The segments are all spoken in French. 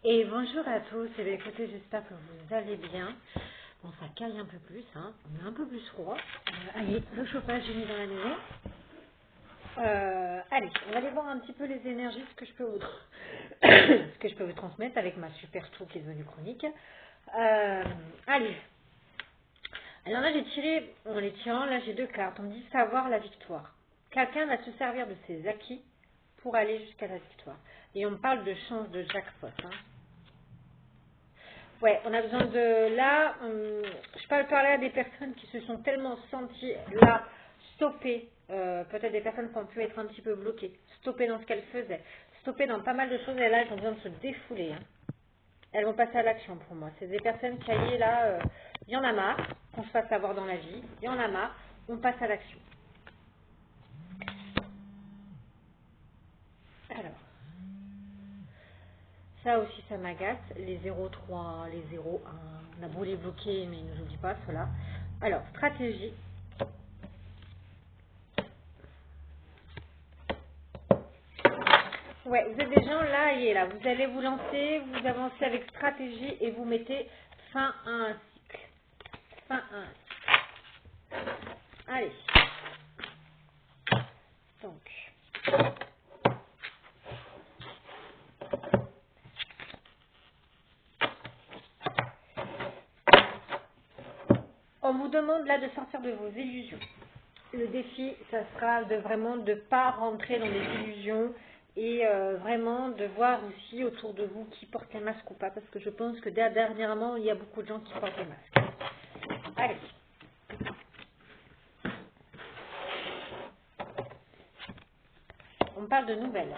Et bonjour à tous, et bien, écoutez, j'espère que vous allez bien. Bon, ça caille un peu plus, hein. On est un peu plus froid. Allez, le chauffage, j'ai mis dans la maison. Allez, on va aller voir un petit peu les énergies, ce que je peux vous, ce que je peux vous transmettre avec ma super tour qui est devenue chronique. Allez. Alors là, j'ai tiré, en les tirant, là, j'ai deux cartes. On me dit savoir la victoire. Quelqu'un va se servir de ses acquis pour aller jusqu'à la victoire. Et on me parle de chance de jackpot, hein. Ouais, on a besoin de... Là, je peux parler à des personnes qui se sont tellement senties là, stoppées, peut-être des personnes qui ont pu être un petit peu bloquées, stoppées dans ce qu'elles faisaient, stoppées dans pas mal de choses, et là, elles ont besoin de se défouler, hein. Elles vont passer à l'action pour moi. C'est des personnes qui, là, il y en a marre qu'on se fasse avoir dans la vie, il y en a marre, on passe à l'action. Alors, ça aussi, ça m'agace. Les 0,3, les 0,1, on a beau les bloquer, mais ils ne nous oublient pas, cela. Alors, stratégie. Ouais, vous êtes des gens là et là. Vous allez vous lancer, vous avancez avec stratégie et vous mettez fin à un cycle. Fin à un cycle. Allez. Donc. On vous demande là de sortir de vos illusions. Le défi, ça sera de vraiment de ne pas rentrer dans des illusions et vraiment de voir aussi autour de vous qui porte un masque ou pas. Parce que je pense que dernièrement, il y a beaucoup de gens qui portent des masques. Allez. On parle de nouvelles.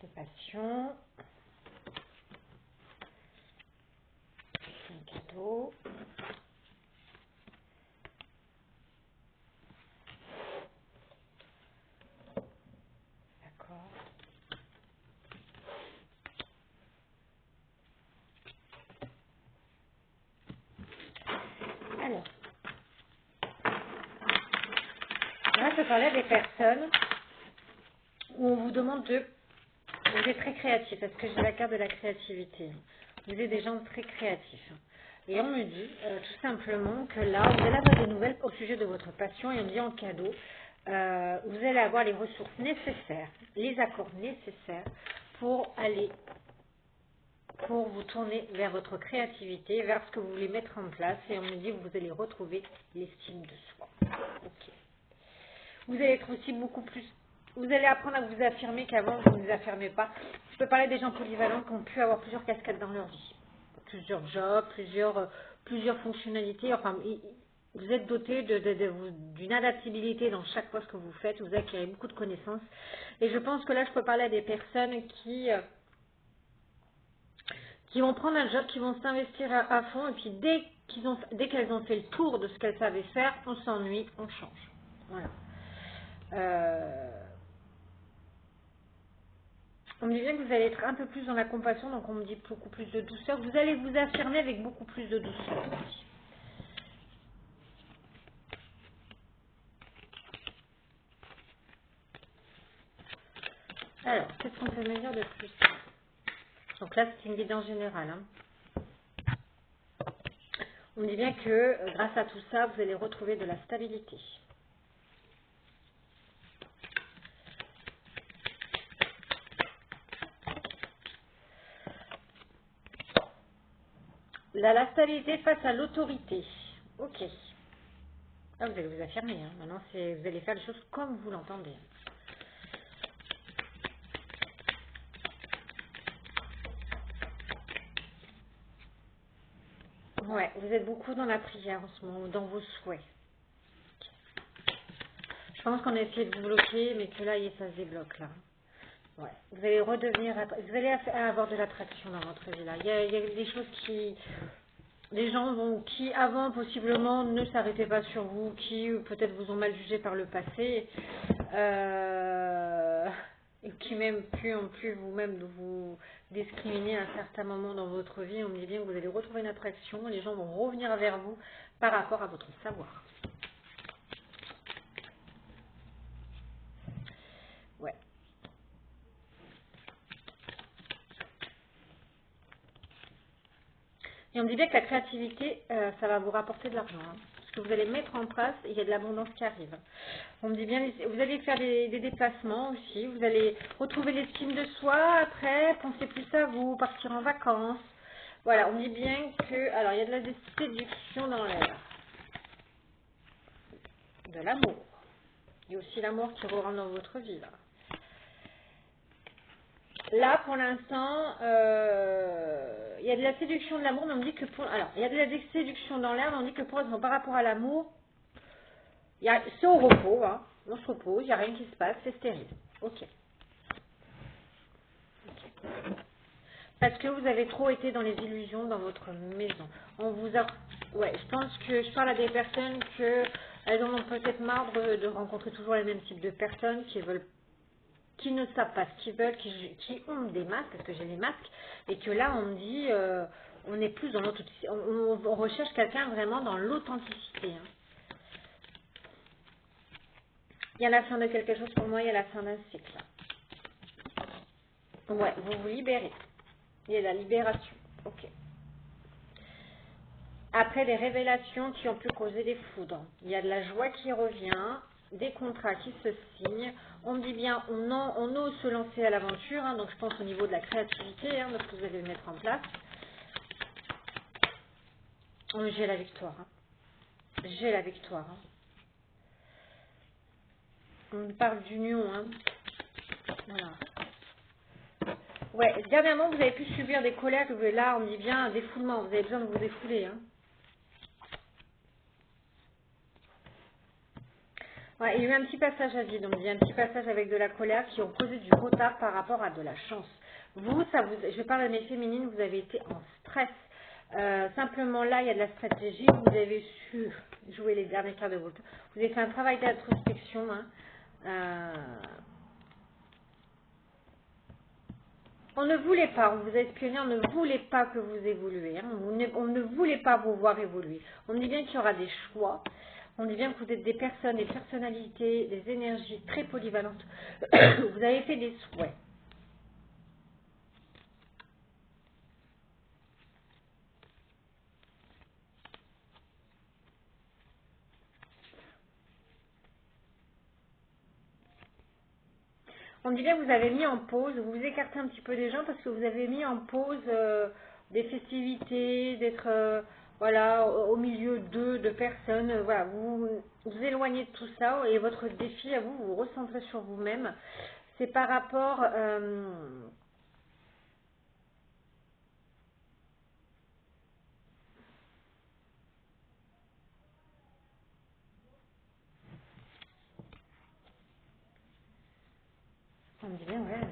De passion. Un cadeau. D'accord. Alors. Là, je parlais des personnes où on vous demande de... Vous êtes très créatif, parce que j'ai la carte de la créativité. Vous êtes des gens très créatifs. Et on me dit tout simplement que là, vous allez avoir des nouvelles au sujet de votre passion et on me dit en cadeau, vous allez avoir les ressources nécessaires, les accords nécessaires pour aller, pour vous tourner vers votre créativité, vers ce que vous voulez mettre en place. Et on me dit que vous allez retrouver l'estime de soi. Ok. Vous allez être aussi beaucoup plus... Vous allez apprendre à vous affirmer qu'avant, vous ne vous affirmez pas. Je peux parler des gens polyvalents qui ont pu avoir plusieurs casquettes dans leur vie. Plusieurs jobs, plusieurs fonctionnalités. Enfin, vous êtes doté d'une adaptabilité dans chaque poste que vous faites. Vous acquérez beaucoup de connaissances. Et je pense que là, je peux parler à des personnes qui vont prendre un job, qui vont s'investir à fond. Et puis, dès qu'elles ont fait le tour de ce qu'elles savaient faire, on s'ennuie, on change. Voilà. On me dit bien que vous allez être un peu plus dans la compassion, donc on me dit beaucoup plus de douceur. Vous allez vous affirmer avec beaucoup plus de douceur aussi. Alors, qu'est-ce qu'on peut me dire de plus? Donc là, c'est une guidance générale, hein. On me dit bien que grâce à tout ça, vous allez retrouver de la stabilité. La stabilité face à l'autorité. Ok. Là, vous allez vous affirmer, hein. Maintenant, vous allez faire les choses comme vous l'entendez. Ouais, vous êtes beaucoup dans la prière en ce moment, dans vos souhaits. Je pense qu'on a essayé de vous bloquer, mais que là, ça se débloque, là. Ouais. Vous allez redevenir, vous allez avoir de l'attraction dans votre vie, là. Il y a des choses des gens qui avant, possiblement, ne s'arrêtaient pas sur vous, qui peut-être vous ont mal jugé par le passé, et qui même ont pu vous-même vous discriminer à un certain moment dans votre vie. On me dit bien que vous allez retrouver une attraction, les gens vont revenir vers vous par rapport à votre savoir. Et on me dit bien que la créativité, ça va vous rapporter de l'argent. Hein. Ce que vous allez mettre en place, il y a de l'abondance qui arrive. On me dit bien, vous allez faire des déplacements aussi. Vous allez retrouver l'estime de soi après, penser plus à vous, partir en vacances. Voilà, on me dit bien que... Alors, il y a de la séduction dans l'air. De l'amour. Il y a aussi l'amour qui rentre dans votre vie, là. Là, pour l'instant, il y a de la séduction de l'amour, mais on me dit que pour... Alors, il y a de la séduction dans l'air, mais on dit que pour l'instant, par rapport à l'amour, c'est au repos, hein. On se repose, il n'y a rien qui se passe, c'est stérile. Ok. Parce que vous avez trop été dans les illusions dans votre maison. On vous a... Ouais, je pense que je parle à des personnes que elles en ont peut-être marre de rencontrer toujours les mêmes types de personnes qui ne savent pas ce qu'ils veulent, qui ont des masques, parce que j'ai les masques, et que là on me dit, on est plus dans l'authenticité, on recherche quelqu'un vraiment dans l'authenticité. Hein. Il y a la fin de quelque chose pour moi, il y a la fin d'un cycle. Ouais, vous vous libérez. Il y a la libération. Ok. Après des révélations qui ont pu causer des foudres, il y a de la joie qui revient, des contrats qui se signent. On me dit bien, on ose se lancer à l'aventure, hein, donc je pense au niveau de la créativité, hein, de ce que vous allez mettre en place. J'ai la victoire. Hein. J'ai la victoire. Hein. On me parle d'union. Hein. Voilà. Ouais, dernièrement, vous avez pu subir des colères, que là, on me dit bien un défoulement. Vous avez besoin de vous défouler. Hein. Ouais, il y a eu un petit passage à vide, on me dit un petit passage avec de la colère qui ont causé du retard par rapport à de la chance. Vous, je parle de mes féminines, vous avez été en stress. Simplement là, il y a de la stratégie, vous avez su jouer les dernières cartes de votre... Vous avez fait un travail d'introspection. Hein. On ne voulait pas, on vous a espionné, on ne voulait pas que vous évoluiez. Hein. On ne voulait pas vous voir évoluer. On dit bien qu'il y aura des choix. On dit bien que vous êtes des personnes, des personnalités, des énergies très polyvalentes. Vous avez fait des souhaits. On dit bien que vous avez mis en pause, vous vous écartez un petit peu des gens parce que vous avez mis en pause des festivités, d'être voilà, au milieu de personnes. Voilà, vous éloignez de tout ça et votre défi à vous, vous vous recentrez sur vous-même. C'est par rapport... on me dit bien, ouais.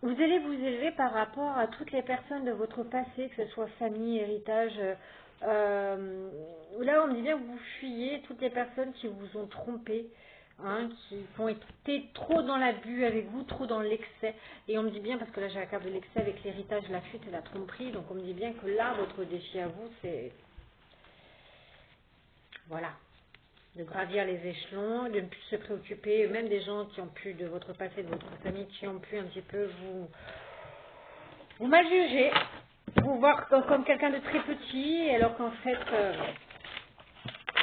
Vous allez vous élever par rapport à toutes les personnes de votre passé, que ce soit famille, héritage. Là, on me dit bien que vous fuyez toutes les personnes qui vous ont trompé, hein, qui ont été trop dans l'abus avec vous, trop dans l'excès. Et on me dit bien, parce que là j'ai la carte de l'excès avec l'héritage, la fuite et la tromperie, donc on me dit bien que là, votre défi à vous, c'est... Voilà. De gravir les échelons, de ne plus se préoccuper, même des gens qui ont pu, de votre passé, de votre famille, qui ont pu un petit peu vous mal juger, vous voir comme quelqu'un de très petit, alors qu'en fait,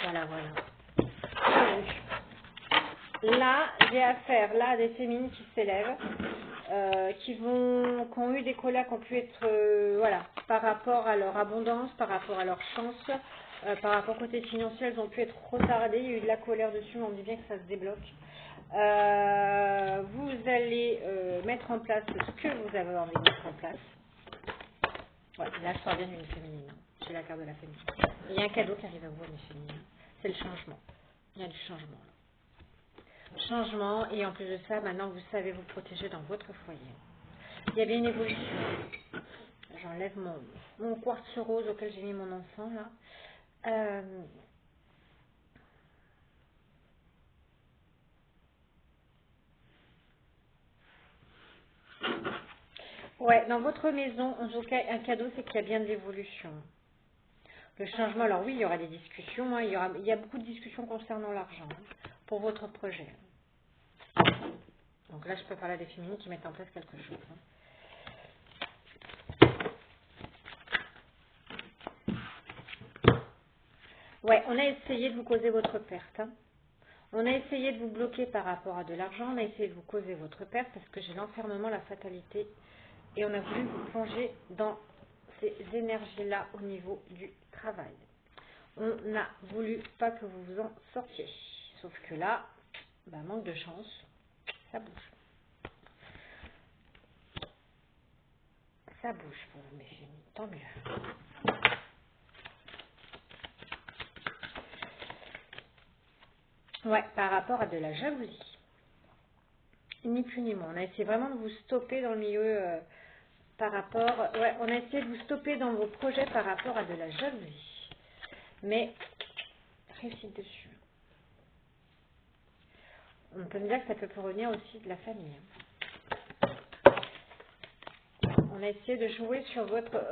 voilà. Là, j'ai affaire là à des féminines qui s'élèvent, qui ont eu des colères qui ont pu être, voilà, par rapport à leur abondance, par rapport à leur chance, par rapport au côté financier, elles ont pu être retardées, il y a eu de la colère dessus, mais on dit bien que ça se débloque. Vous allez mettre en place ce que vous avez envie de mettre en place. Ouais, là, je parle bien d'une féminine. Hein. J'ai la carte de la féminine. Il y a un cadeau qui arrive à vous, mes féminines. C'est le changement. Il y a du changement. Changement, et en plus de ça, maintenant vous savez vous protéger dans votre foyer. Il y a bien une évolution. J'enlève mon quartz rose auquel j'ai mis mon enfant là. Ouais, dans votre maison, en tout cas, un cadeau, c'est qu'il y a bien de l'évolution. Le changement, alors oui, il y aura des discussions, hein, il y a beaucoup de discussions concernant l'argent, hein, pour votre projet. Donc là, je peux parler à des féminines qui mettent en place quelque chose. Ouais, on a essayé de vous causer votre perte. On a essayé de vous bloquer par rapport à de l'argent. On a essayé de vous causer votre perte parce que j'ai l'enfermement, la fatalité. Et on a voulu vous plonger dans ces énergies-là au niveau du travail. On n'a voulu pas que vous vous en sortiez. Sauf que là, manque de chance, ça bouge. Ça bouge pour vous, mes filles. Tant mieux. Ouais, par rapport à de la jalousie. Ni plus ni moins. On a essayé vraiment de vous stopper dans le milieu par rapport... Ouais, on a essayé de vous stopper dans vos projets par rapport à de la jalousie. Mais, réussite dessus. On peut me dire que ça peut provenir aussi de la famille. On a essayé de jouer sur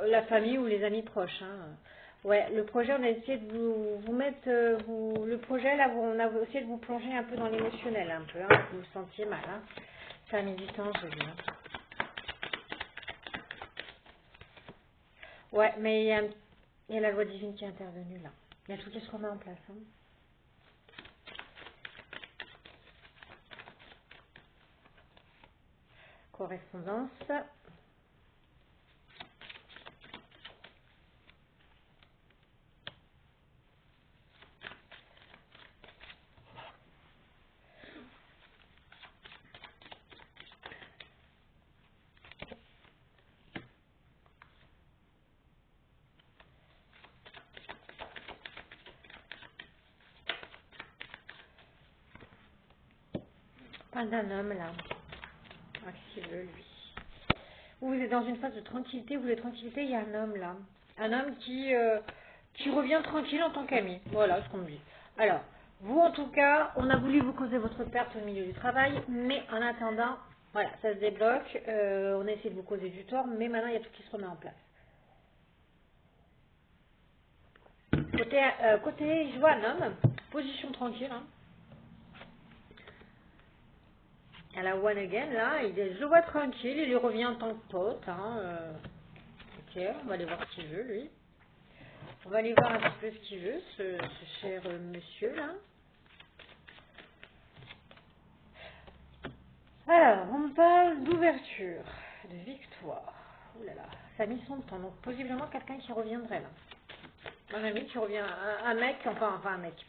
la famille ou les amis proches. Hein. Ouais, le projet, on a essayé de vous mettre... le projet, là, on a essayé de vous plonger un peu dans l'émotionnel, un peu. Hein, que vous vous sentiez mal. Hein. Ça a mis du temps, je dis. Hein. Ouais, mais il y a la loi divine qui est intervenue, là. Il y a tout qui se remet en place. Hein. Correspondance. Pas d'un homme, là. Ah, qui veut, lui. Vous êtes dans une phase de tranquillité. Vous voulez tranquillité, il y a un homme, là. Un homme qui revient tranquille en tant qu'ami. Voilà ce qu'on me dit. Alors, vous, en tout cas, on a voulu vous causer votre perte au milieu du travail, mais en attendant, voilà, ça se débloque. On a essayé de vous causer du tort, mais maintenant, il y a tout qui se remet en place. Côté, je vois un homme, position tranquille, hein. À la one again, là, je le vois tranquille, il lui revient en tant que pote. Hein, ok, on va aller voir ce qu'il veut, lui. On va aller voir un petit peu ce qu'il veut, ce cher monsieur, là. Alors, on me parle d'ouverture, de victoire. Ouh là là, ça a mis son temps, donc possiblement quelqu'un qui reviendrait, là. Un ami qui revient, un mec, enfin un mec.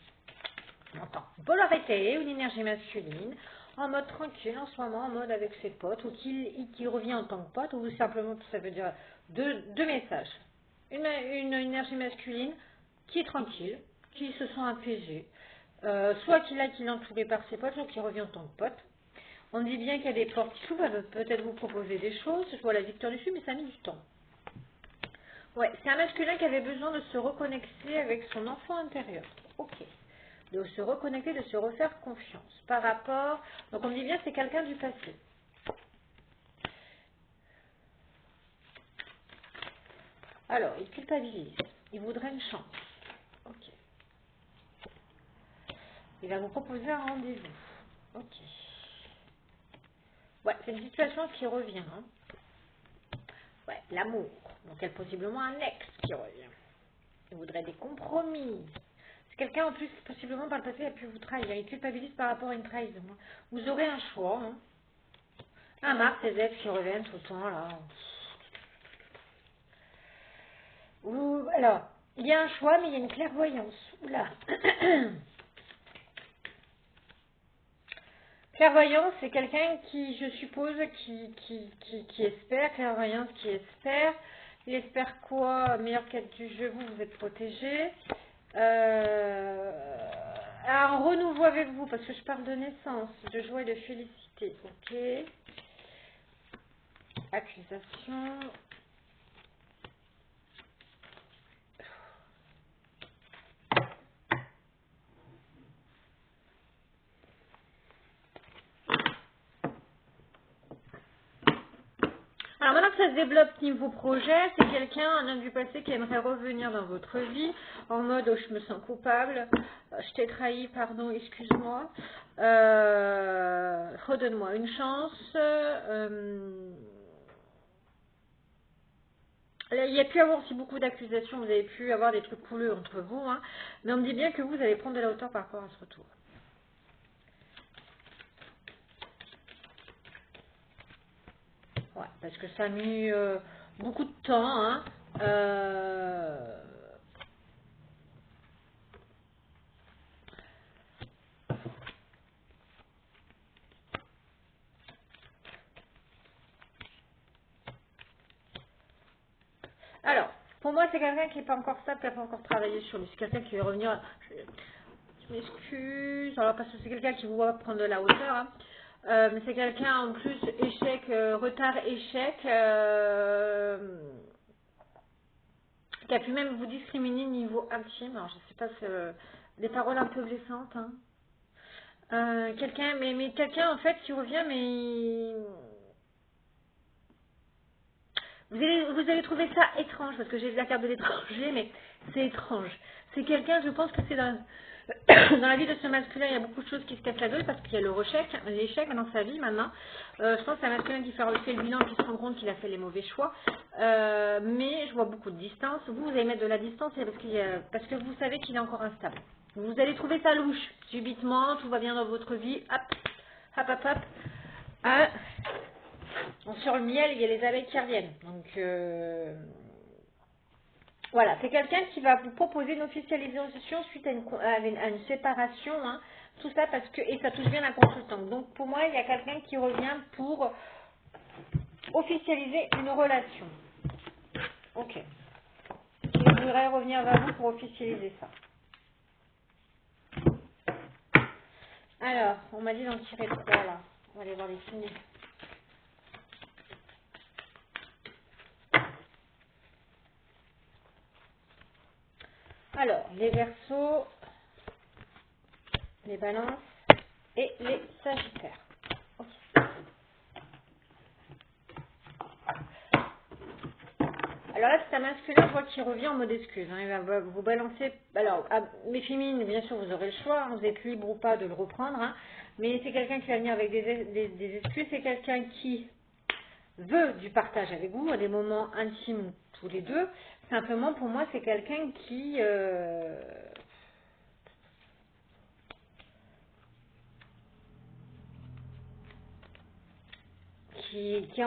Entend. Polarité, une énergie masculine, en mode tranquille en ce moment, en mode avec ses potes, ou qui revient en tant que pote, ou simplement, ça veut dire deux messages. Une énergie masculine qui est tranquille, qui se sent apaisée, soit qu'il est entouré par ses potes, soit qu'il revient en tant que pote. On dit bien qu'il y a des portes qui s'ouvrent, elle veut peut-être vous proposer des choses, je vois la victoire dessus, mais ça a mis du temps. Ouais, c'est un masculin qui avait besoin de se reconnecter avec son enfant intérieur. Ok. De se reconnecter, de se refaire confiance par rapport... Donc on me dit bien c'est quelqu'un du passé. Alors, il culpabilise. Il voudrait une chance. Ok. Il va vous proposer un rendez-vous. Ok. Ouais, c'est une situation qui revient. Hein. Ouais, l'amour. Donc il y a possiblement un ex qui revient. Il voudrait des compromis. C'est quelqu'un en plus, possiblement par le passé, a pu vous trahir. Il culpabilise par rapport à une trahison. Vous aurez un choix. Hein. Un Mars, ces ex qui reviennent tout le temps, là. Alors, il y a un choix, mais il y a une clairvoyance. Oula. Clairvoyance, c'est quelqu'un qui, je suppose, qui espère. Clairvoyance qui espère. Il espère quoi? Meilleure quête du jeu, vous êtes protégé. Un renouveau avec vous, parce que je parle de naissance, de joie et de félicité. Ok. Accusation. Alors maintenant que ça se développe niveau projet, c'est quelqu'un, un homme du passé qui aimerait revenir dans votre vie en mode oh, je me sens coupable, je t'ai trahi, pardon, excuse-moi, redonne-moi une chance. Il y a pu avoir aussi beaucoup d'accusations, vous avez pu avoir des trucs couleux entre vous, hein, mais on me dit bien que vous allez prendre de la hauteur par rapport à ce retour. Ouais, parce que ça a mis beaucoup de temps. Hein. Alors, pour moi, c'est quelqu'un qui n'est pas encore stable, qui n'a pas encore travaillé sur lui. C'est quelqu'un qui va revenir. Je m'excuse. Alors, parce que c'est quelqu'un qui vous voit prendre de la hauteur. Hein. Mais c'est quelqu'un en plus, échec, retard, échec. Qui a pu même vous discriminer niveau intime. Alors, je sais pas, des paroles un peu blessantes. Hein. Quelqu'un, mais quelqu'un en fait qui revient, mais vous allez trouver ça étrange, parce que j'ai la carte de l'étranger, mais c'est étrange. C'est quelqu'un, je pense que c'est dans, dans la vie de ce masculin, il y a beaucoup de choses qui se cassent la gueule, parce qu'il y a l'échec dans sa vie maintenant. Je pense que c'est un masculin qui fait le bilan, qui se rend compte qu'il a fait les mauvais choix. Mais je vois beaucoup de distance. Vous allez mettre de la distance parce que vous savez qu'il est encore instable. Vous allez trouver ça louche. Subitement, tout va bien dans votre vie. Hop, hop, hop, hop. Ah, sur le miel, il y a les abeilles qui reviennent. Donc, voilà. C'est quelqu'un qui va vous proposer une officialisation suite à une séparation. Hein. Tout ça parce que, et ça touche bien la consultante. Donc, pour moi, il y a quelqu'un qui revient pour officialiser une relation. Ok. Qui voudrait revenir vers vous pour officialiser ça. Alors, on m'a dit d'en tirer 3 là. On va aller voir les signes. Alors, les Verseaux, les Balances et les Sagittaires. Okay. Alors là, c'est un masculin, je vois qu'il revient en mode excuse. Hein. Il va vous balancer. Alors, mes féminines, bien sûr, vous aurez le choix. Hein. Vous êtes libre ou pas de le reprendre. Hein. Mais c'est quelqu'un qui va venir avec des excuses. C'est quelqu'un qui veut du partage avec vous, à des moments intimes tous les deux. Simplement, pour moi, c'est quelqu'un qui a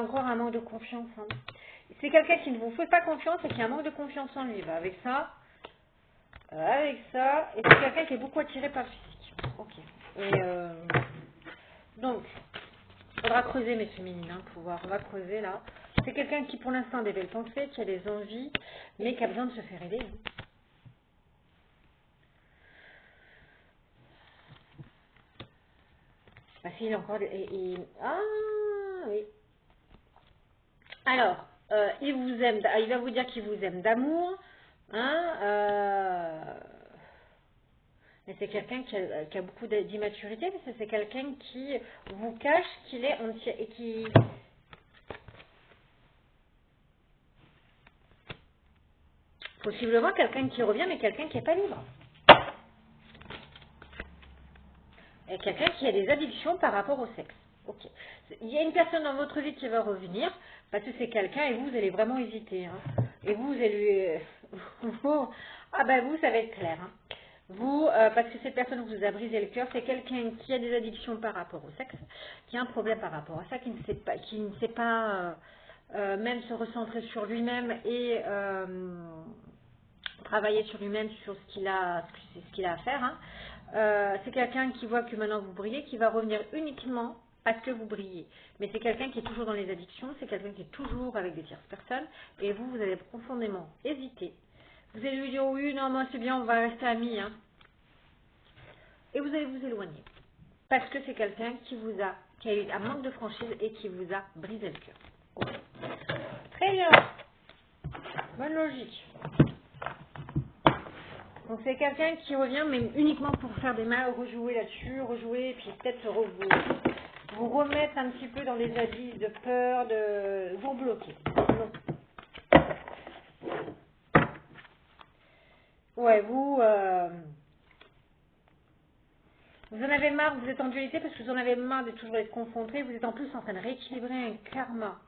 encore un manque de confiance. Hein. C'est quelqu'un qui ne vous fait pas confiance et qui a un manque de confiance en lui. Bah, avec ça, et c'est quelqu'un qui est beaucoup attiré par le physique. Ok. Et donc, il faudra creuser mes féminines, hein, pour voir. On va creuser là. C'est quelqu'un qui pour l'instant a des belles pensées, qui a des envies, mais qui a besoin de se faire aider. Parce qu'il a encore... Ah oui. Alors, il vous aime, il va vous dire qu'il vous aime d'amour. Hein, mais c'est quelqu'un qui a beaucoup d'immaturité, parce que c'est quelqu'un qui vous cache qu'il est entier et qui... Possiblement quelqu'un qui revient, mais quelqu'un qui n'est pas libre. Et quelqu'un qui a des addictions par rapport au sexe. Ok. Il y a une personne dans votre vie qui va revenir, parce que c'est quelqu'un et vous allez vraiment hésiter. Hein. Et vous allez... ah ben vous, ça va être clair. Hein. Vous, parce que cette personne vous a brisé le cœur, c'est quelqu'un qui a des addictions par rapport au sexe, qui a un problème par rapport à ça, qui ne sait pas même se recentrer sur lui-même et travailler sur lui-même, sur ce qu'il a à faire. Hein. C'est quelqu'un qui voit que maintenant vous brillez, qui va revenir uniquement parce que vous brillez. Mais c'est quelqu'un qui est toujours dans les addictions, c'est quelqu'un qui est toujours avec des tierces personnes, et vous allez profondément hésiter. Vous allez lui dire oui, non, moi c'est bien, on va rester amis. Hein. Et vous allez vous éloigner. Parce que c'est quelqu'un qui a eu un manque de franchise et qui vous a brisé le cœur. Okay. Très bien. Bonne logique. Donc c'est quelqu'un qui revient, mais uniquement pour faire des mal, rejouer là-dessus, rejouer, et puis peut-être vous remettre un petit peu dans des avis de peur, de vous bloquer. Ouais, vous en avez marre, vous êtes en dualité parce que vous en avez marre de toujours être confronté. Vous êtes en plus en train de rééquilibrer un karma.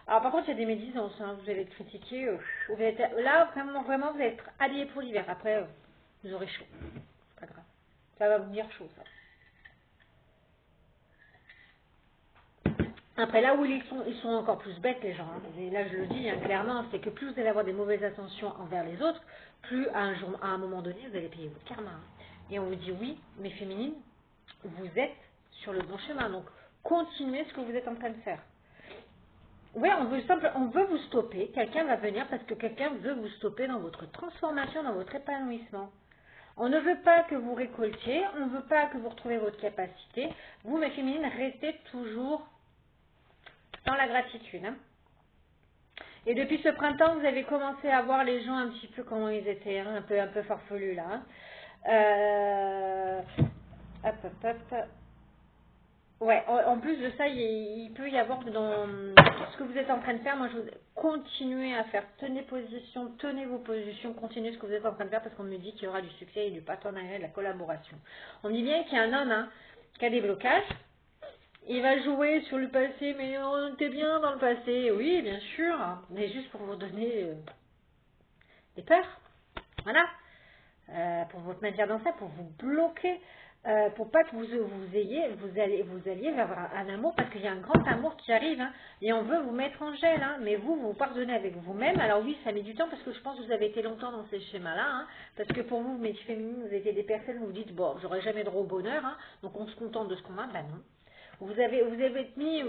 Alors par contre, il y a des médisances, hein, vous allez être critiqué. Là, vraiment, vraiment, vous allez être allié pour l'hiver. Après, vous aurez chaud. C'est pas grave. Ça va vous venir chaud, ça. Après, là où ils sont encore plus bêtes, les gens. Hein. Et là, je le dis hein, clairement, c'est que plus vous allez avoir des mauvaises intentions envers les autres, plus à un moment donné, vous allez payer votre karma. Hein. Et on vous dit, oui, mais féminine, vous êtes sur le bon chemin. Donc, continuez ce que vous êtes en train de faire. Oui, on veut vous stopper. Quelqu'un va venir parce que quelqu'un veut vous stopper dans votre transformation, dans votre épanouissement. On ne veut pas que vous récoltiez, on ne veut pas que vous retrouviez votre capacité. Vous, mes féminines, restez toujours dans la gratitude. Hein. Et depuis ce printemps, vous avez commencé à voir les gens un petit peu comment ils étaient, hein, un peu farfelus là. Hein. Hop, hop, hop. Ouais, en plus de ça, il peut y avoir dans ce que vous êtes en train de faire, moi je vous continuez à faire, tenez position, tenez vos positions, continuez ce que vous êtes en train de faire parce qu'on me dit qu'il y aura du succès et du partenariat, de la collaboration. On me dit bien qu'il y a un homme hein, qui a des blocages, il va jouer sur le passé, mais on était bien dans le passé, oui bien sûr, mais juste pour vous donner des peurs, voilà. Pour vous maintenir dans ça, pour vous bloquer, pour pas que vous alliez vers un amour, parce qu'il y a un grand amour qui arrive, hein, et on veut vous mettre en gel, hein, mais vous pardonnez avec vous-même. Alors oui, ça met du temps, parce que je pense que vous avez été longtemps dans ces schémas-là, hein, parce que pour vous, mes féminines, vous étiez des personnes où vous dites, bon, j'aurai jamais droit au bonheur, hein, donc on se contente de ce qu'on a, ben non. Vous avez mis...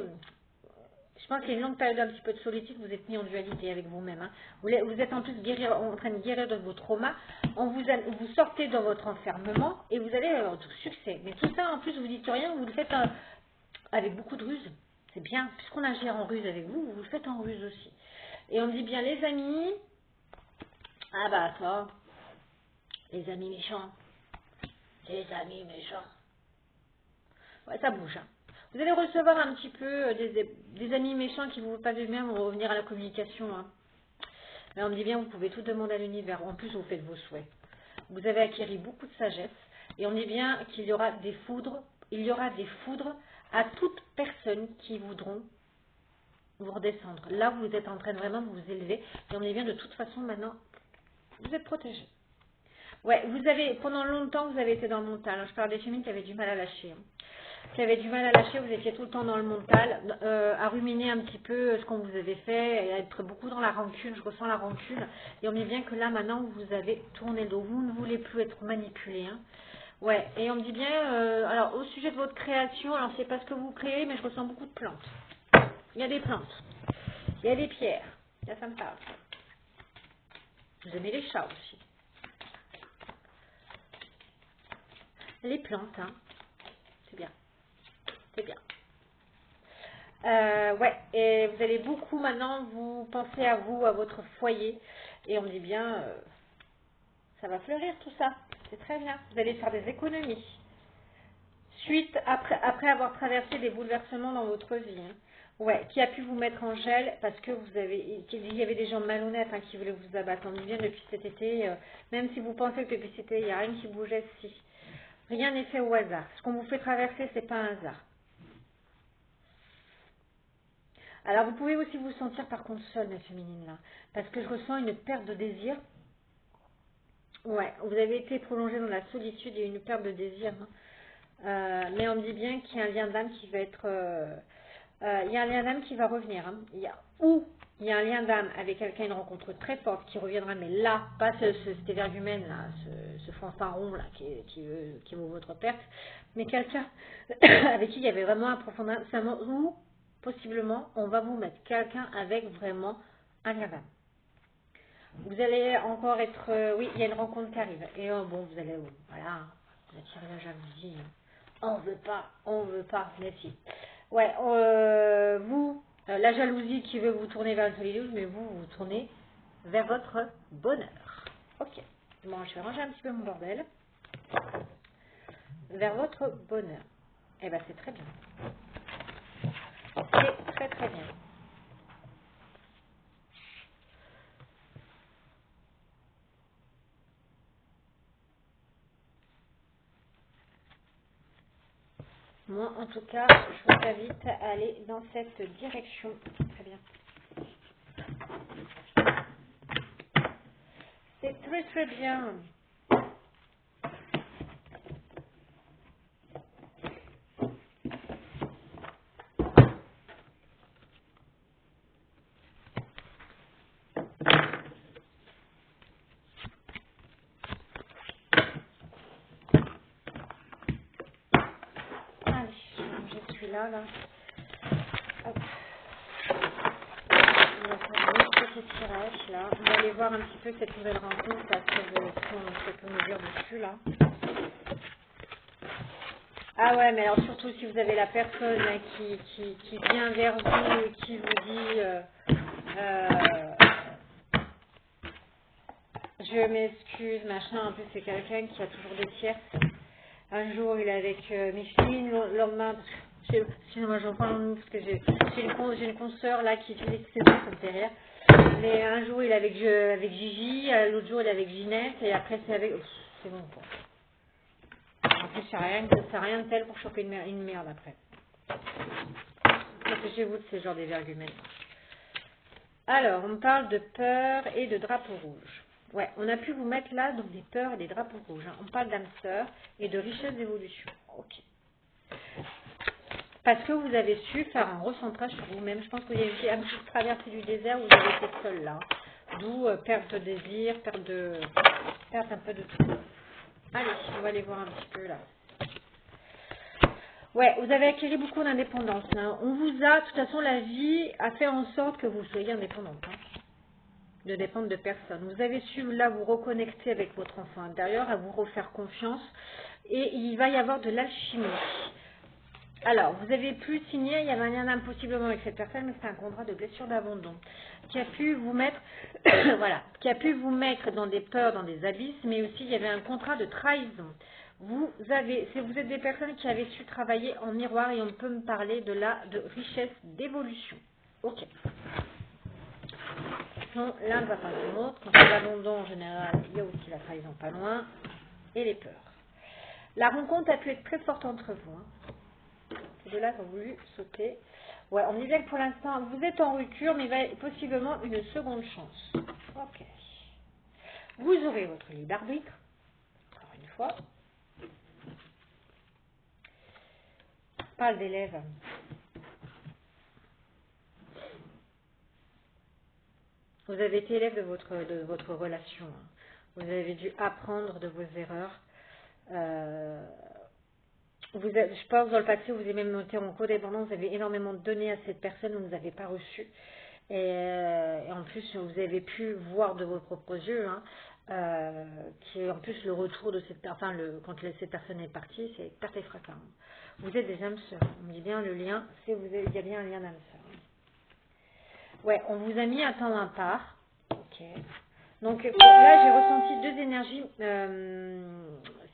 Je pense qu'il y a une longue période un petit peu de solitude, vous êtes mis en dualité avec vous-même. Hein. Vous êtes en plus en train de guérir de vos traumas. Vous sortez dans votre enfermement et vous allez avoir du succès. Mais tout ça, en plus, vous dites rien, vous le faites avec beaucoup de ruse. C'est bien, puisqu'on agit en ruse avec vous, vous le faites en ruse aussi. Et on dit bien, les amis, ah bah ça, les amis méchants, les amis méchants. Ouais, ça bouge. Hein. Vous allez recevoir un petit peu des amis méchants qui ne vous veulent pas du bien, vont revenir à la communication. Hein. Mais on me dit bien, vous pouvez tout demander à l'univers. En plus, vous faites vos souhaits. Vous avez acquis beaucoup de sagesse. Et on dit bien qu'il y aura des foudres. Il y aura des foudres à toute personne qui voudront vous redescendre. Là, vous êtes en train de vraiment vous élever. Et on dit bien, de toute façon, maintenant, vous êtes protégé. Ouais, pendant longtemps, vous avez été dans le mental. Je parle des féminines qui avaient du mal à lâcher. Hein. Qui avaient du mal à lâcher, vous étiez tout le temps dans le mental, à ruminer un petit peu ce qu'on vous avait fait, et à être beaucoup dans la rancune, je ressens la rancune. Et on dit bien que là, maintenant, vous avez tourné le dos. Vous ne voulez plus être manipulé. Hein. Ouais, et on me dit bien, alors au sujet de votre création, alors c'est pas ce que vous créez, mais je ressens beaucoup de plantes. Il y a des plantes, il y a des pierres, là ça me parle. Vous aimez les chats aussi. Les plantes, hein. C'est bien. C'est bien. Ouais, et vous allez beaucoup maintenant vous penser à vous, à votre foyer. Et on me dit bien, ça va fleurir tout ça. C'est très bien. Vous allez faire des économies. Après avoir traversé des bouleversements dans votre vie. Hein. Ouais, qui a pu vous mettre en gel parce que il y avait des gens malhonnêtes hein, qui voulaient vous abattre. On me dit bien depuis cet été, même si vous pensez que depuis cet été, il n'y a rien qui bougeait, si. Rien n'est fait au hasard. Ce qu'on vous fait traverser, c'est pas un hasard. Alors, vous pouvez aussi vous sentir par contre seule, ma féminine, là. Parce que je ressens une perte de désir. Ouais, vous avez été prolongée dans la solitude et une perte de désir. Hein. Mais on me dit bien qu'il y a un lien d'âme qui va être... il y a un lien d'âme qui va revenir. Hein. Il y a un lien d'âme avec quelqu'un, une rencontre très forte qui reviendra, mais là, pas cet évergumène, là, ce fanfaron là, qui vaut votre perte, mais quelqu'un avec qui il y avait vraiment un profond où possiblement on va vous mettre quelqu'un avec vraiment un lien d'âme. Vous allez encore être... oui, il y a une rencontre qui arrive. Et bon, vous allez... voilà, vous attirez la jalousie. On veut pas, mais si. Ouais, la jalousie qui veut vous tourner vers le solitude, mais vous tournez vers votre bonheur. Ok. Bon, je vais ranger un petit peu mon bordel. Vers votre bonheur. Eh ben, c'est très bien. C'est très très bien. Moi, en tout cas, je vous invite à aller dans cette direction. Très bien. C'est très très bien. Allez, je suis là. Hop. On va faire un autre petit tirage là. On va aller voir un petit peu cette nouvelle rencontre là, ce qu'on nous dire dessus là. Ah ouais, mais alors surtout si vous avez la personne là, qui vient vers vous et qui vous dit euh, je m'excuse, machin, en plus c'est quelqu'un qui a toujours des tierces. Un jour il est avec Micheline, le lendemain, excusez-moi j'en parle en nous parce que j'ai une consoeur là qui fait les saisons, ça me fait rire. Mais un jour il est avec Gigi, l'autre jour il est avec Ginette et après c'est avec... Pff, c'est bon quoi. En plus ça sert à rien de tel pour choper une merde après. Protégez-vous de ces genres d'évergumènes. Alors, on parle de peur et de drapeau rouge. Ouais, on a pu vous mettre là donc des peurs et des drapeaux rouges. Hein. On parle d'âme sœur et de richesse d'évolution. Ok. Parce que vous avez su faire un recentrage sur vous-même. Je pense que vous avez fait un petit traversée du désert où vous avez été seul là. D'où perte de désir, perte un peu de tout. Allez, on va aller voir un petit peu là. Ouais, vous avez acquis beaucoup d'indépendance. Hein. On vous a, de toute façon, la vie a fait en sorte que vous soyez indépendante. Hein. De dépendre de personne. Vous avez su là vous reconnecter avec votre enfant intérieur, à vous refaire confiance et il va y avoir de l'alchimie. Alors, vous avez pu signer, il y avait un lien impossiblement avec cette personne, mais c'est un contrat de blessure d'abandon qui a pu vous mettre, voilà, qui a pu vous mettre dans des peurs, dans des abysses, mais aussi il y avait un contrat de trahison. Vous êtes des personnes qui avaient su travailler en miroir et on peut me parler de richesse, d'évolution. Ok. Non, l'un ne va pas de l'autre. Quand c'est l'abandon en général, il y a aussi la trahison pas loin et les peurs. La rencontre a pu être très forte entre vous. Hein. Ces deux-là qui ont voulu sauter. Ouais, on dit bien que pour l'instant, vous êtes en rupture, mais il va y avoir possiblement une seconde chance. Ok. Vous aurez votre libre arbitre, encore une fois. On parle d'élèves. Vous avez été élève de votre relation. Hein. Vous avez dû apprendre de vos erreurs. Je pense dans le passé, vous avez même noté en codépendance, vous avez énormément donné à cette personne, vous ne avez pas reçu. Et en plus, vous avez pu voir de vos propres yeux, hein, qui est en plus le retour de cette personne, enfin, quand cette personne est partie, c'est perte et fracas. Hein. Vous êtes des âmes sœurs. On dit bien le lien, il y a bien un lien d'âme sœur. Ouais, on vous a mis un temps impart. Ok. Donc là, j'ai ressenti deux énergies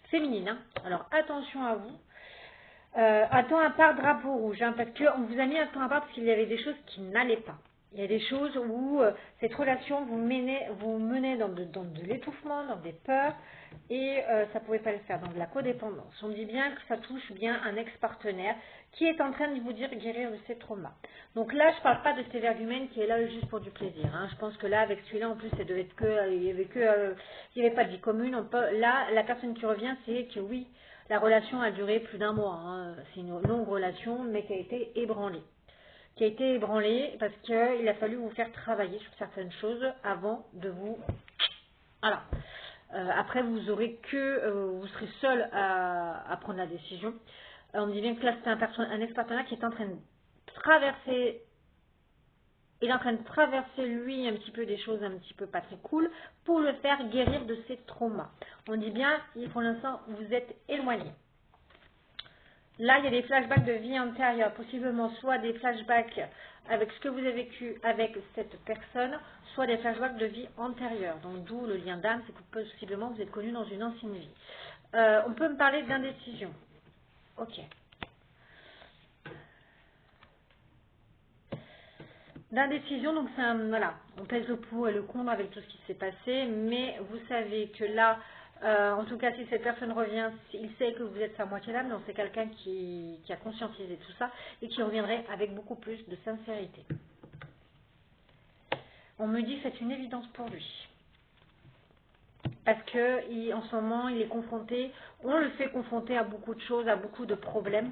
féminines. Hein. Alors attention à vous. Un temps à part drapeau rouge, hein, parce qu'on vous a mis un temps à part parce qu'il y avait des choses qui n'allaient pas. Il y a des choses où cette relation vous menait dans de l'étouffement, dans des peurs, et ça ne pouvait pas le faire, dans de la codépendance. On dit bien que ça touche bien un ex-partenaire qui est en train de vous dire guérir de ses traumas. Donc là, je ne parle pas de cet évergumène qui est là juste pour du plaisir. Hein. Je pense que là, avec celui-là, en plus, il n'y avait pas de vie commune. Là, la personne qui revient, c'est que oui, la relation a duré plus d'un mois. Hein. C'est une longue relation, mais qui a été ébranlée. Qui a été ébranlée parce qu'il a fallu vous faire travailler sur certaines choses avant de vous... Voilà. Après, vous serez seul à prendre la décision. On dit bien que là, c'est un ex-partenaire qui est en train de traverser... Il est en train de traverser, lui, un petit peu des choses un petit peu pas très cool pour le faire guérir de ses traumas. On dit bien, pour l'instant, vous êtes éloigné. Là, il y a des flashbacks de vie antérieure, possiblement soit des flashbacks avec ce que vous avez vécu avec cette personne, soit des flashbacks de vie antérieure. Donc, d'où le lien d'âme, c'est que possiblement vous êtes connu dans une ancienne vie. On peut me parler d'indécision. Ok. D'indécision, donc voilà, on pèse le pour et le contre avec tout ce qui s'est passé, mais vous savez que là, En tout cas, si cette personne revient, il sait que vous êtes sa moitié d'âme, donc c'est quelqu'un qui a conscientisé tout ça et qui reviendrait avec beaucoup plus de sincérité. On me dit que c'est une évidence pour lui. Parce que en ce moment, il est confronté, on le fait confronter à beaucoup de choses, à beaucoup de problèmes.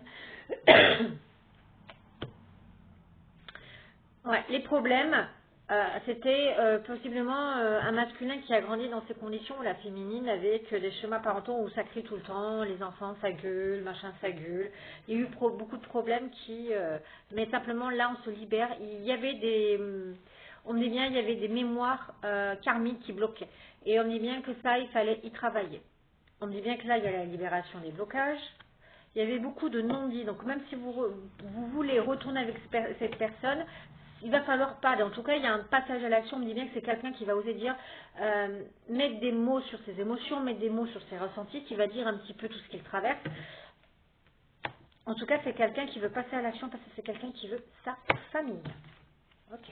Ouais, les problèmes, c'était possiblement un masculin qui a grandi dans ces conditions, la féminine, avec des schémas parentaux où ça crie tout le temps, les enfants ça gueule, machin ça gueule. Il y a eu beaucoup de problèmes mais simplement là on se libère. Il y avait on dit bien, il y avait des mémoires karmiques qui bloquaient. Et on dit bien que ça, il fallait y travailler. On dit bien que là, il y a la libération des blocages. Il y avait beaucoup de non-dits. Donc même si vous voulez retourner avec cette personne, il va falloir parler. En tout cas, il y a un passage à l'action. On me dit bien que c'est quelqu'un qui va oser dire, mettre des mots sur ses émotions, mettre des mots sur ses ressentis, qui va dire un petit peu tout ce qu'il traverse. En tout cas, c'est quelqu'un qui veut passer à l'action parce que c'est quelqu'un qui veut sa famille. Ok.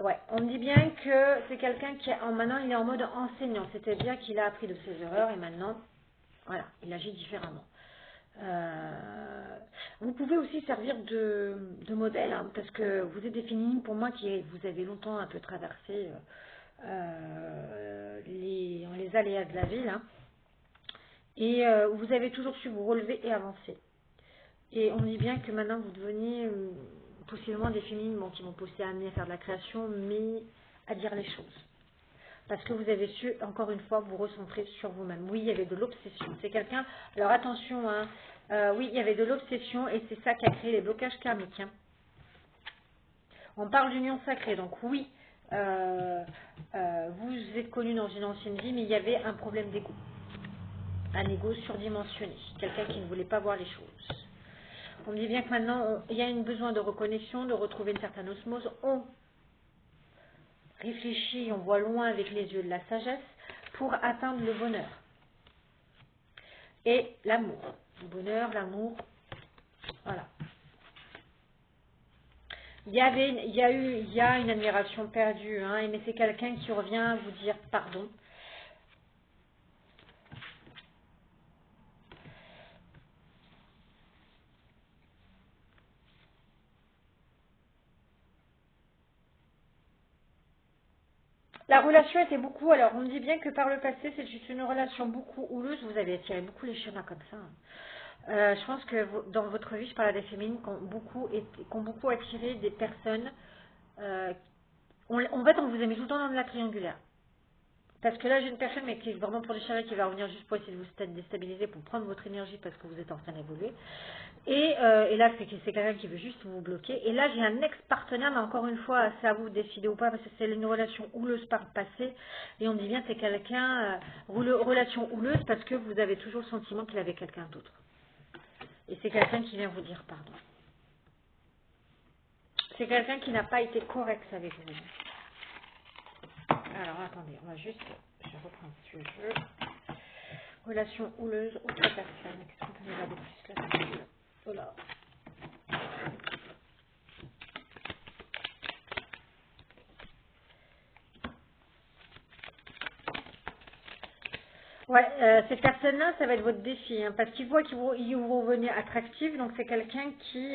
Ouais, on me dit bien que c'est quelqu'un qui, maintenant, il est en mode enseignant. C'est-à-dire qu'il a appris de ses erreurs et maintenant, voilà, il agit différemment. Vous pouvez aussi servir de modèle, hein, parce que vous êtes des féminines pour moi vous avez longtemps un peu traversé les aléas de la ville, hein, et vous avez toujours su vous relever et avancer. Et on dit bien que maintenant vous devenez possiblement des féminines qui vont pousser à amener à faire de la création, mais à dire les choses. Parce que vous avez su, encore une fois, vous recentrer sur vous-même. Oui, il y avait de l'obsession. C'est quelqu'un... Alors attention, hein, oui, il y avait de l'obsession et c'est ça qui a créé les blocages karmiques. Hein. On parle d'union sacrée, donc oui, vous êtes connu dans une ancienne vie, mais il y avait un problème d'ego. Un ego surdimensionné. Quelqu'un qui ne voulait pas voir les choses. On me dit bien que maintenant, il y a un besoin de reconnexion, de retrouver une certaine osmose. On réfléchit, on voit loin avec les yeux de la sagesse pour atteindre le bonheur. Et l'amour. Le bonheur, l'amour, voilà. Il y a une admiration perdue, hein, mais c'est quelqu'un qui revient vous dire pardon. La relation était beaucoup, alors on me dit bien que par le passé, c'est juste une relation beaucoup houleuse, vous avez attiré beaucoup les schémas comme ça. Je pense que dans votre vie, je parle à des féminines qui ont beaucoup attiré des personnes. En fait, on vous a mis tout le temps dans de la triangulaire. Parce que là, j'ai une personne, mais qui est vraiment pour des schémas, qui va revenir juste pour essayer de vous déstabiliser, pour prendre votre énergie parce que vous êtes en train d'évoluer. Et là, c'est quelqu'un qui veut juste vous bloquer. Et là, j'ai un ex-partenaire, mais encore une fois, c'est à vous de décider ou pas, parce que c'est une relation houleuse par le passé. Et on dit bien que c'est quelqu'un, relation houleuse, parce que vous avez toujours le sentiment qu'il avait quelqu'un d'autre. Et c'est quelqu'un qui vient vous dire pardon. C'est quelqu'un qui n'a pas été correct avec vous. Alors, attendez, je reprends ce jeu. Relation houleuse, autre personne. Qu'est-ce qu'on peut regarder plus là-dessus? Oh là. Ouais, cette personne-là, ça va être votre défi, hein, parce qu'il voit qu'ils vont revenir attractifs, donc c'est quelqu'un qui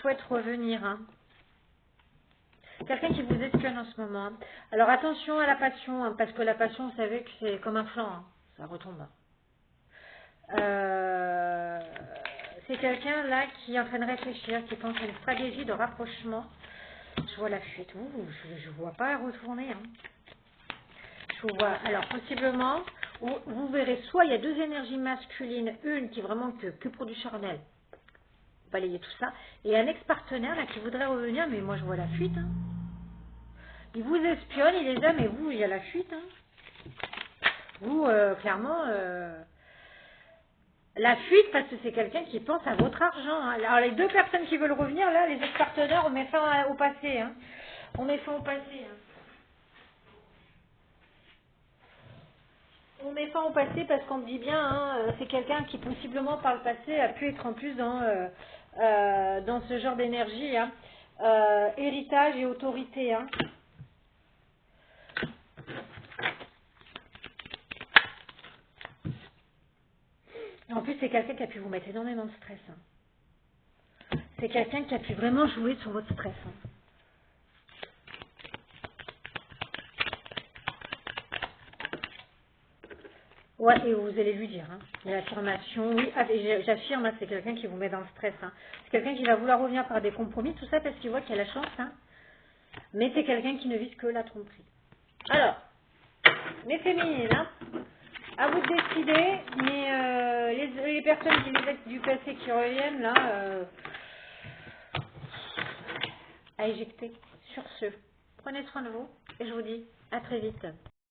souhaite revenir. Hein. Quelqu'un qui vous espionne en ce moment. Alors attention à la passion, hein, parce que la passion, vous savez que c'est comme un flanc, hein, ça retombe. C'est quelqu'un là qui est en train de réfléchir, qui pense à une stratégie de rapprochement. Je vois la fuite. Je ne vois pas retourner. Hein. Je vous vois. Alors possiblement, vous verrez soit il y a deux énergies masculines, une qui est vraiment que pour du charnel, balayer tout ça, et un ex-partenaire là qui voudrait revenir, mais moi je vois la fuite. Hein. Il vous espionne, il les a, mais vous, il y a la fuite. Hein. Vous, clairement, la fuite, parce que c'est quelqu'un qui pense à votre argent. Hein. Alors, les deux personnes qui veulent revenir, là, les ex-partenaires, on met fin au passé. Hein. On met fin au passé. Hein. On met fin au passé parce qu'on me dit bien, hein, c'est quelqu'un qui, possiblement, par le passé, a pu être en plus dans ce genre d'énergie. Hein. héritage et autorité. Hein. En plus, c'est quelqu'un qui a pu vous mettre énormément de stress. Hein. C'est quelqu'un qui a pu vraiment jouer sur votre stress. Hein. Ouais, et vous allez lui dire, hein, l'affirmation, oui, j'affirme, hein, c'est quelqu'un qui vous met dans le stress. Hein. C'est quelqu'un qui va vouloir revenir par des compromis, tout ça parce qu'il voit qu'il y a la chance. Hein. Mais c'est quelqu'un qui ne vise que la tromperie. Alors, les féminines, hein, à vous de décider, mais les personnes qui les ex du passé qui reviennent, là, à éjecter. Sur ce, prenez soin de vous et je vous dis à très vite.